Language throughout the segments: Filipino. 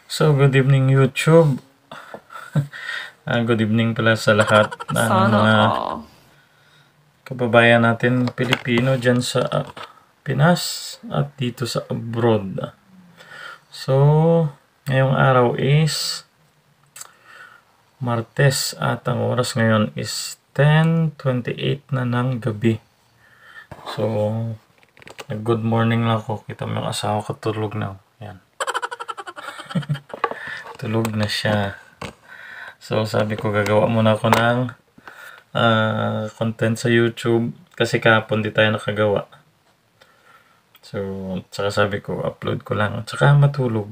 So, good evening YouTube. Good evening pala sa lahat ng Sana mga all. kababayan natin Pilipino dyan sa Pinas at dito sa abroad. So, ngayong araw is Martes at ang oras ngayon is 10:28 na ng gabi. So, good morning lang ako. Kita mo yung asawa ko tulog na. Yan. Tulog na siya. So, sabi ko gagawa muna ako ng content sa YouTube kasi kahapon di tayo nakagawa. So, tsaka sabi ko upload ko lang tsaka matulog.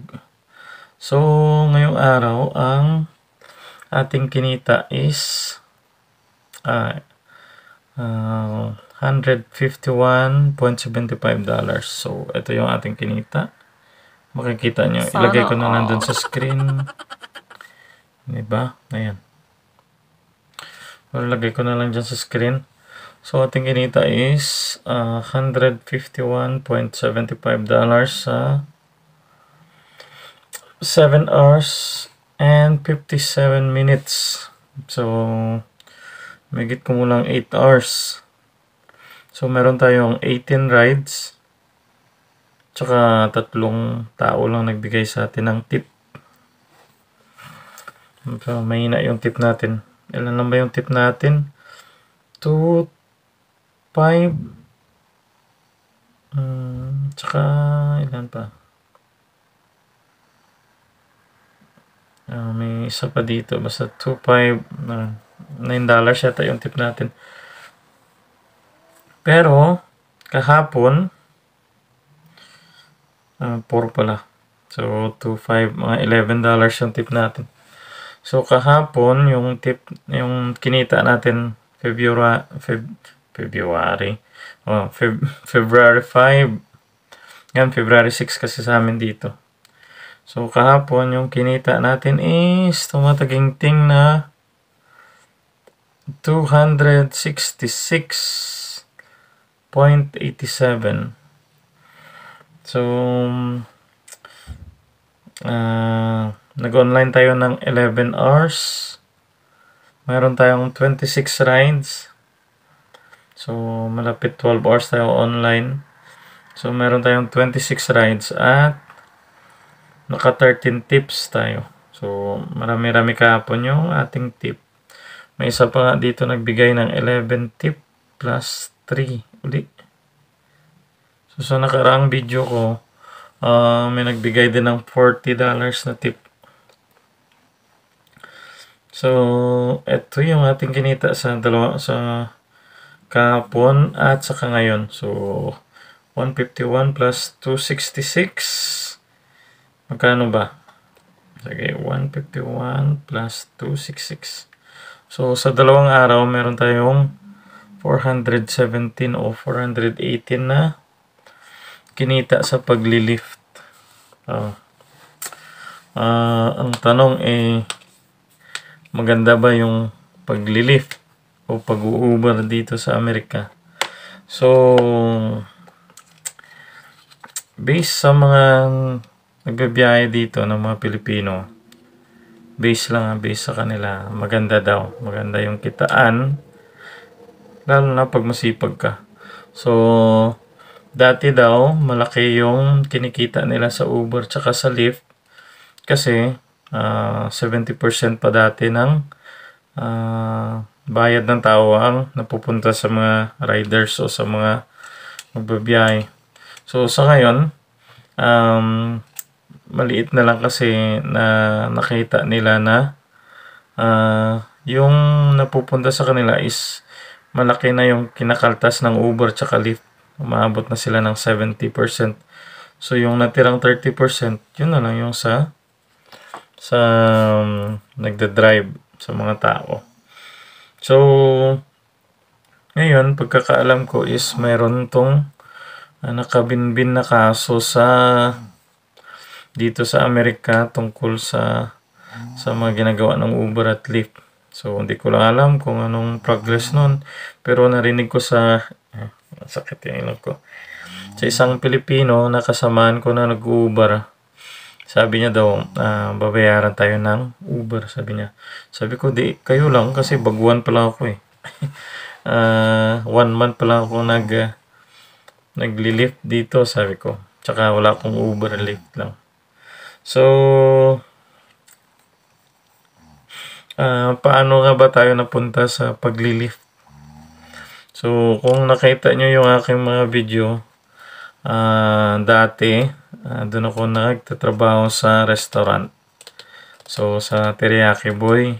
So, ngayong araw ang ating kinita is $151.75. So, ito yung ating kinita. Makikita nyo. Ilagay Sana ko na nandun all. sa screen. Diba? Ayan. Ilagay ko na lang dyan sa screen. So, ating kinita is $151.75 sa 7 hours and 57 minutes. So, magigit ko lang 8 hours. So, meron tayong 18 rides. Tsaka 3 tao lang nagbigay sa atin ng tip. So, mahina yung tip natin. Ilan lang ba yung tip natin? 2, 5, tsaka ilan pa? May isa pa dito. Basta 2, 5, $9 yata yung tip natin. Pero, kahapon, 4 pala. So, 2, 5, mga $11 yung tip natin. So, kahapon, yung tip, yung kinita natin, February 5. Yan, February 6 kasi sa amin dito. So, kahapon, yung kinita natin is tumataginting na $266.87. So, nag-online tayo ng 11 hours. Mayroon tayong 26 rides. So, malapit 12 hours tayo online. So, meron tayong 26 rides at naka 13 tips tayo. So, marami-rami kahapon yung ating tip. May isa pa nga dito nagbigay ng 11 tip plus 3 uli. So, sa nakaraang video ko, may nagbigay din ng $40 na tip. So, ito yung ating kinita sa kahapon at saka ngayon. So, 151 plus 266. Magkano ba? Sige, 151 plus 266. So, sa dalawang araw, meron tayong 417 o 418 na kinita sa paglilift. Ang tanong maganda ba yung paglilift o pag-Uber dito sa Amerika? So, based sa mga nagbibiyahe dito ng mga Pilipino, based sa kanila, maganda daw. Maganda yung kitaan, lalo na pag masipag ka. So, dati daw, malaki yung kinikita nila sa Uber tsaka sa Lyft kasi 70% pa dati ng bayad ng tao ang napupunta sa mga riders o sa mga magbabiyahe. So, sa ngayon, maliit na lang kasi na nakita nila na yung napupunta sa kanila is malaki na yung kinakaltas ng Uber tsaka Lyft. Umaabot na sila ng 70%. So, yung natirang 30%, yun na lang yung sa nagda-drive sa mga tao. So, ngayon, pagkakaalam ko is mayroon tong nakabinbin na kaso dito sa Amerika tungkol sa mga ginagawa ng Uber at Lyft. So, hindi ko lang alam kung anong progress nun. Pero narinig ko sakit yung ilong ko. Sa isang Pilipino na kasamaan ko na nag-Uber sabi niya daw, babayaran tayo ng Uber, sabi niya. Sabi ko, di, kayo lang kasi baguhan pa lang ako eh. 1 month pa lang ako nagli-lift dito, sabi ko. Tsaka wala akong Uber, lift lang. So, paano nga ba tayo napunta sa pagli-lift? So, kung nakita nyo yung aking mga video, dati, doon ako nagtatrabaho sa restaurant. So, sa Teriyaki Boy,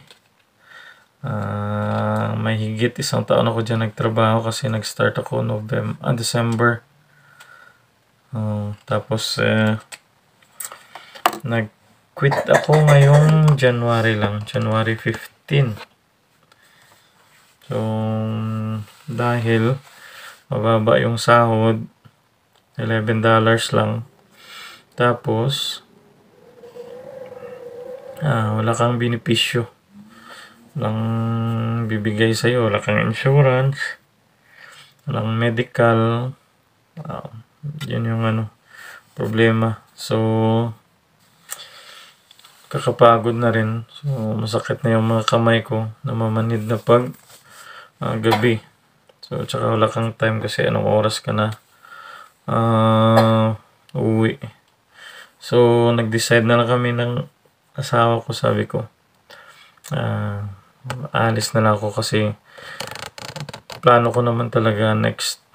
may higit 1 taon ako dyan nagtrabaho kasi nag-start ako December. Tapos, nag-quit ako ngayong January lang, January 15. So, dahil mababa yung sahod, $11 lang. Tapos, wala kang benepisyo. Walang bibigay sa'yo. Wala kang insurance. Walang medical. Yun yung problema. So, kakapagod na rin. So, masakit na yung mga kamay ko. Namamanid na pag gabi. So, tsaka wala kang time kasi anong oras ka na uwi. So, nag-decide na lang kami ng asawa ko, sabi ko. Alis na lang ako kasi plano ko naman talaga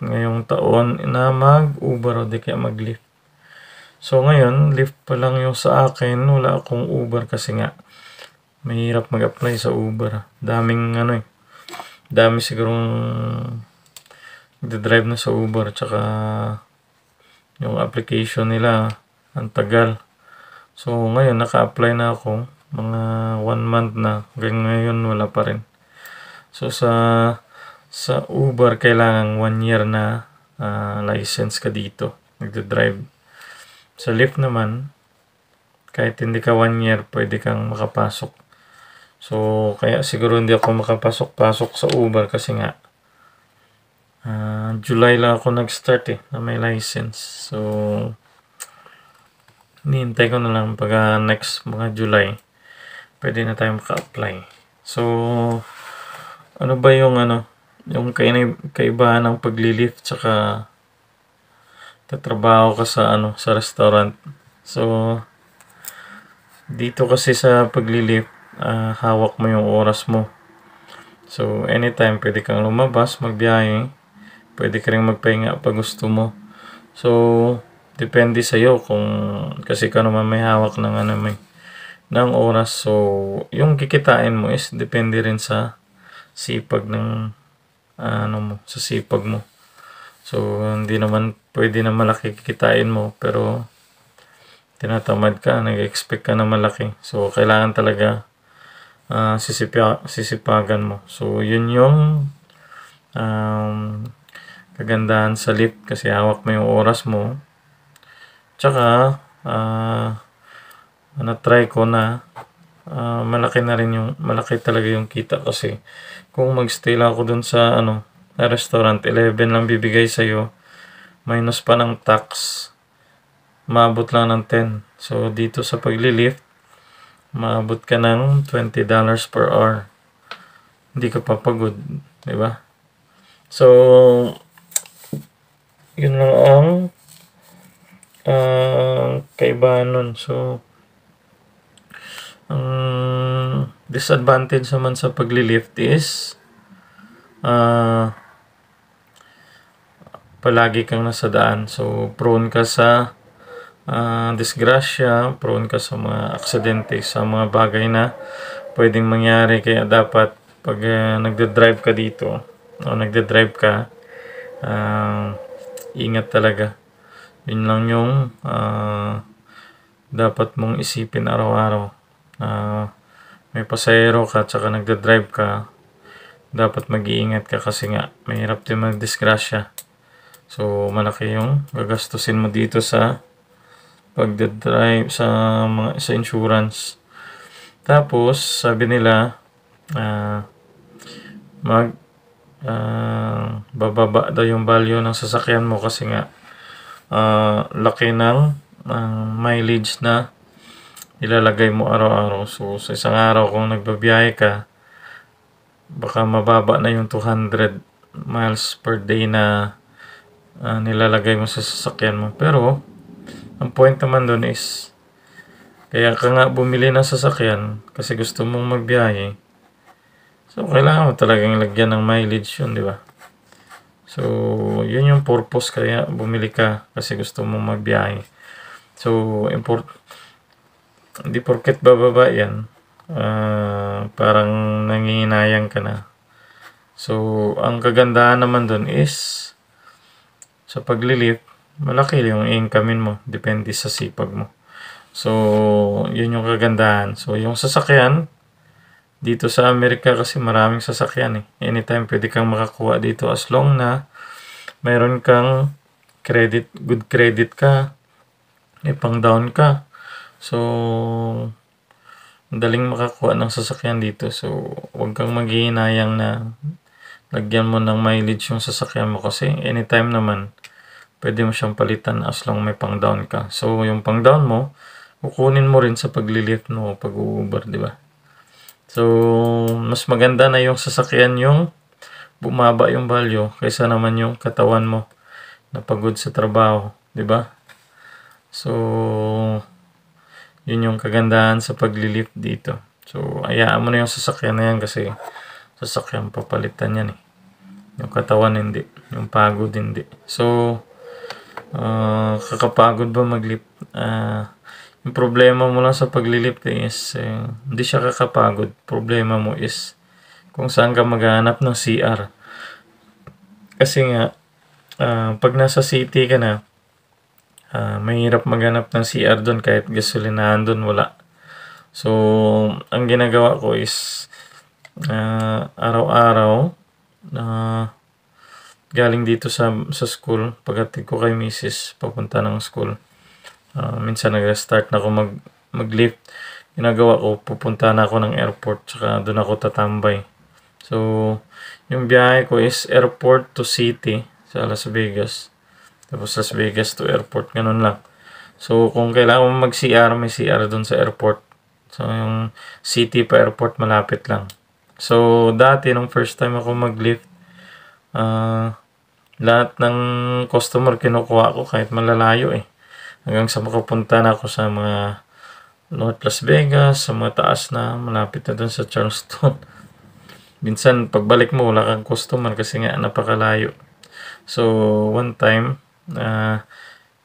ngayong taon na mag-Uber o di kaya mag-Lyft. So, ngayon, Lyft pa lang yung sa akin. Wala akong Uber kasi nga mahirap mag-apply sa Uber. Daming dami sigurong nagde-drive na sa Uber, tsaka yung application nila ang tagal. So ngayon naka-apply na ako mga 1 month na, hanggang ngayon wala pa rin. So sa Uber kailangan 1 year na license ka dito nagde-drive. Sa Lyft naman kahit hindi ka 1 year pwede kang makapasok. So kaya siguro hindi ako makapasok sa Uber kasi nga July lang ako nag-start na may license. So, hinihintay ko na lang pag next mga July, pwede na tayo maka-apply. So, ano ba yung yung kaibahan ng pagli-lift tsaka tatrabaho ka sa restaurant. So, dito kasi sa pagli-lift, hawak mo yung oras mo. So, anytime pwede kang lumabas, magbiyahe. Pwede ka rin magpahinga pag gusto mo. So, depende sa'yo kasi ka naman may hawak ng oras. So, yung kikitain mo is depende rin sa sipag sa sipag mo. So, hindi naman pwede na malaki kikitain mo, pero tinatamad ka, nag-expect ka na malaki. So, kailangan talaga sisipagan mo. So, yun yung kagandahan sa Lyft kasi hawak mo yung oras mo. Tsaka, na-try ko na malaki talaga yung kita kasi kung mag-stay lang ako dun sa restaurant, 11 lang bibigay sa'yo, minus pa ng tax, maabot lang ng 10. So, dito sa pagli-lift, maabot ka ng $20 per hour. Hindi ka papagod, di ba? So, yun lang ang kaibahan nun. So, ang disadvantage naman sa pagli-lift is palagi kang nasa daan. So, prone ka sa disgrasya, prone ka sa mga aksidente, sa mga bagay na pwedeng mangyari. Kaya dapat pag nagde-drive ka dito o nagde-drive ka, ingat talaga. Yun lang yung dapat mong isipin araw-araw. May pasahero ka tsaka nagde-drive ka, dapat mag-iingat ka kasi nga mahirap din magdisgrasya. So malaki yung gagastusin mo dito sa pagde-drive sa insurance. Tapos sabi nila bababa daw yung value ng sasakyan mo kasi nga laki ng mileage na ilalagay mo araw-araw. So, sa isang araw kung nagbabiyahe ka, baka mababa na yung 200 miles per day na nilalagay mo sa sasakyan mo. Pero, ang point naman doon is, kaya ka nga bumili ng sasakyan kasi gusto mong magbiyahe. So, kailangan mo talagang lagyan ng mileage yun, di ba? So, yun yung purpose kaya bumili ka kasi gusto mong magbiyahe. So, hindi porket bababa yan, parang nangihinayang ka na. So, ang kagandahan naman dun is, sa paglilift, malaki yung income mo. Depende sa sipag mo. So, yun yung kagandahan. So, yung sasakyan, dito sa Amerika kasi maraming sasakyan eh. Anytime pwede kang makakuha dito as long na mayroon kang good credit ka, may pang down ka. So, daling makakuha ng sasakyan dito. So, huwag kang maghihinayang na lagyan mo ng mileage yung sasakyan mo kasi anytime naman pwede mo siyang palitan as long may pang down ka. So, yung pang down mo, kukunin mo rin sa paglilift mo pag-Uber, di ba? So, mas maganda na yung sasakyan yung bumaba yung value kaysa naman yung katawan mo na pagod sa trabaho, di ba? So, yun yung kagandahan sa paglilift dito. So, hayaan mo na yung sasakyan na yan kasi sasakyan papalitan yan eh. Yung katawan hindi, yung pagod hindi. So, kakapagod ba maglift? Yung problema mo lang sa paglilift is hindi siya kakapagod. Problema mo is kung saan ka maghahanap ng CR. Kasi nga, pag nasa city ka na, mahirap maghanap ng CR doon kahit gasolinahan doon wala. So, ang ginagawa ko is araw-araw galing dito sa school, pagdating ko kay misis, papunta ng school. Minsan nag-start na ako mag-lift. Ginagawa ko, pupunta na ako ng airport, tsaka doon ako tatambay. So, yung biyahe ko is airport to city sa Las Vegas. Tapos Las Vegas to airport, ganun lang. So, kung kailangan mo mag-CR, may CR doon sa airport. So, yung city pa airport, malapit lang. So, dati, nung first time ako mag-lift, lahat ng customer kinukuha ko kahit malalayo eh. Hanggang sa makapunta na ako sa mga North Las Vegas, sa mga taas na, malapit na dun sa Charleston. Minsan, pagbalik mo, wala kang customer kasi nga napakalayo. So, one time,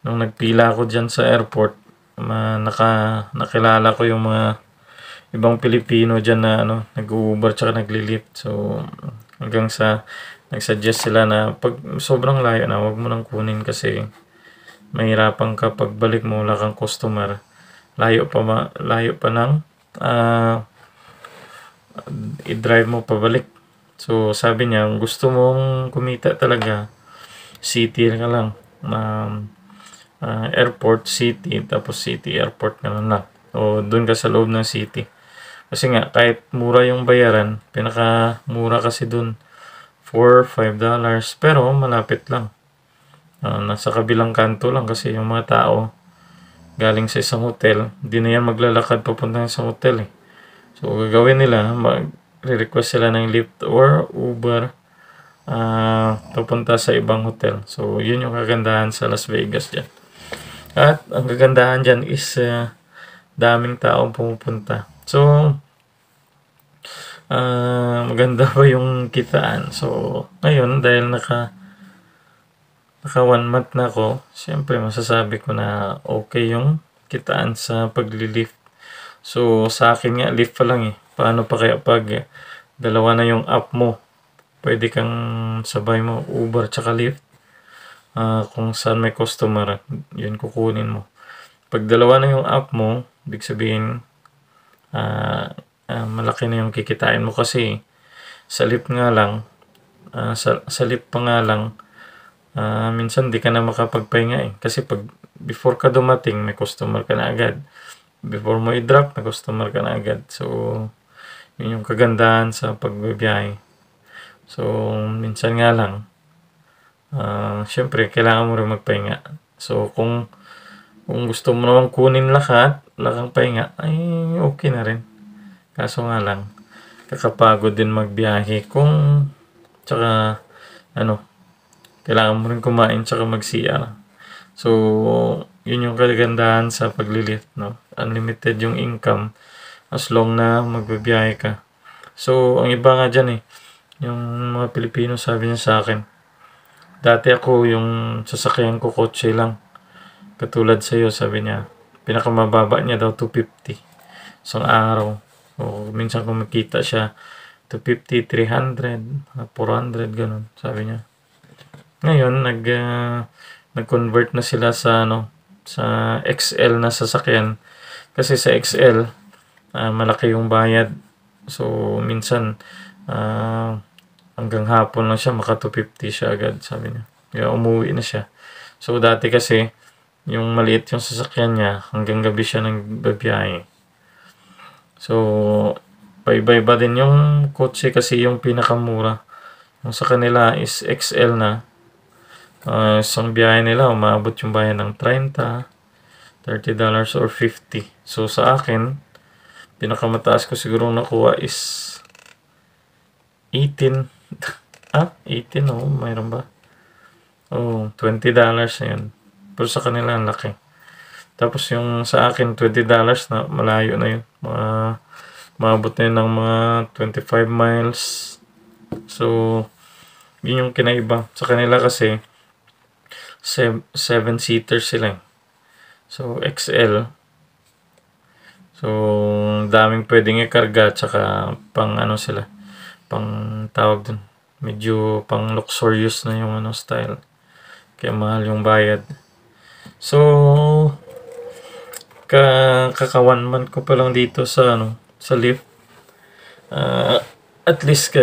nung nagpila ako dyan sa airport, nakilala ko yung mga ibang Pilipino dyan na nag-Uber tsaka nagli-lift. So, hanggang sa nagsuggest sila na pag sobrang layo na, wag mo nang kunin kasi mahirapan ka pagbalik mo, wala kang customer. Layo pa ng i-drive mo pabalik. So, sabi niya, gusto mong kumita talaga, city ka lang. Airport, city, tapos city, airport, ganun lang. O, doon ka sa loob ng city. Kasi nga, kahit mura yung bayaran, pinaka-mura kasi doon, $4-5, pero malapit lang. Nasa kabilang kanto lang kasi yung mga tao galing sa isang hotel, hindi na yan maglalakad papunta sa hotel eh. So, gagawin nila, mag-request sila ng Lyft or Uber papunta sa ibang hotel. So, yun yung kagandahan sa Las Vegas dyan. At ang kagandahan dyan is daming taong pumupunta. So, maganda pa yung kitaan. So, ngayon, dahil naka 1 month na ako, siyempre masasabi ko na okay yung kitaan sa paglilift. So, sa akin nga, lift pa lang eh. Paano pa kaya pag dalawa na yung app mo? Pwede kang sabay mo Uber tsaka Lyft. Kung saan may customer, yun kukunin mo. Pag dalawa na yung app mo, ibig sabihin, malaki na yung kikitain mo kasi sa Lyft nga lang, sa Lyft pa nga lang, minsan di ka na makapagpahinga eh. Kasi pag before ka dumating, may customer ka na agad. Before mo i-drop, may customer ka na agad. So, yun yung kagandahan sa pagbibiyahe. So, minsan nga lang, syempre, kailangan mo rin magpahinga. So, kung gusto mo naman kunin lahat, lakang pahinga, ay okay na rin. Kaso nga lang, kakapagod din magbiyahe kung tsaka ano, kailangan mo rin kumain tsaka mag-CR. So, yun yung kagandahan sa paglilift, no? Unlimited yung income as long na magbibiyahe ka. So, ang iba nga dyan yung mga Pilipino sabi niya sa akin, dati ako yung sasakyan ko kotse lang. Katulad sa'yo, sabi niya, pinakamababa niya daw 250 isang araw. O minsan kung makita siya, 250, 300, 400, ganun, sabi niya. Ngayon, nag-convert na sila sa sa XL na sasakyan. Kasi sa XL, malaki yung bayad. So, minsan, hanggang hapon lang siya, maka 250 siya agad, sabi niya. Kaya umuwi na siya. So, dati kasi, yung maliit yung sasakyan niya, hanggang gabi siya nagbabiyahe. So, paiba-iba din yung kotse kasi yung pinakamura. Yung sa kanila is XL na. Isang biyahe nila, umabot yung bayan ng $30 or $50. So, sa akin, pinakamataas ko siguro nakuha is 18. 18 mayroon ba? $20 na yun. Pero sa kanila, ang laki. Tapos yung sa akin, $20 na, malayo na yun. Maabot na yun ng mga 25 miles. So, yun yung kinaiba. Sa kanila kasi, 7-seater sila. So, XL. So, daming pwedeng ikarga, tsaka pang sila. Pang tawag dun. Medyo pang luxurious na yung style. Kaya mahal yung bayad. So, kaka 1 month ko pa lang dito sa sa lift. At least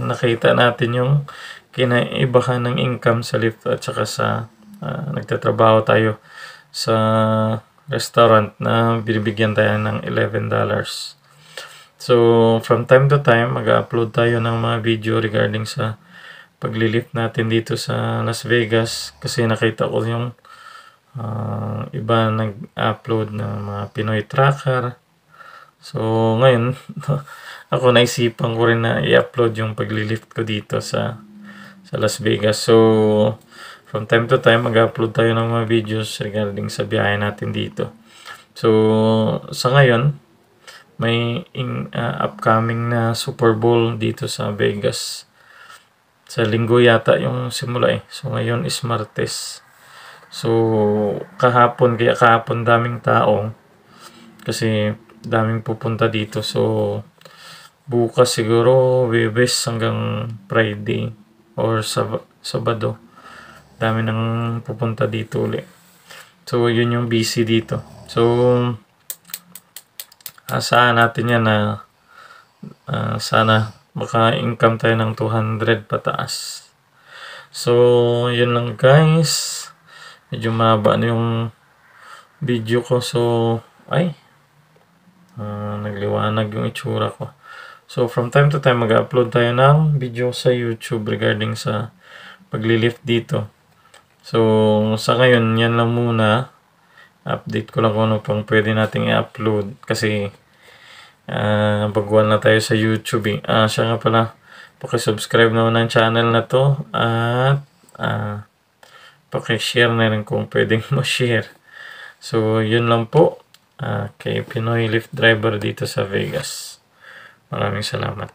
nakita natin yung kinaibahan ng income sa lift at saka sa nagtatrabaho tayo sa restaurant na binibigyan tayo ng $11. So, from time to time, mag-upload tayo ng mga video regarding sa paglilift natin dito sa Las Vegas kasi nakita ko yung iba nag-upload ng mga Pinoy Tracker. So, ngayon, ako naisipan ko rin na i-upload yung paglilift ko dito sa Las Vegas. So, from time to time, mag-upload tayo ng mga videos regarding sa biyahe natin dito. So, sa ngayon, may upcoming na Super Bowl dito sa Vegas. Sa linggo yata yung simula So, ngayon is Martes. So, kahapon daming tao. Kasi, daming pupunta dito. So, bukas siguro, Webes hanggang Friday or Sabado. Dami nang pupunta dito ulit. So, yun yung busy dito. So, asahan natin yan na sana maka-income tayo ng 200 pataas. So, yun lang guys. Medyo mahaba na yung video ko. So, nagliwanag yung itsura ko. So, from time to time, mag-upload tayo ng video sa YouTube regarding sa paglilift dito. So, sa ngayon, yan lang muna. Update ko lang kung ano pang pwede nating i-upload. Kasi, baguhan na tayo sa YouTube. Siya nga pala, pakisubscribe naman ng channel na to. At, pakishare na rin kung pwedeng ma-share. So, yun lang po. Kay Pinoy Lift Driver dito sa Vegas. Maraming salamat.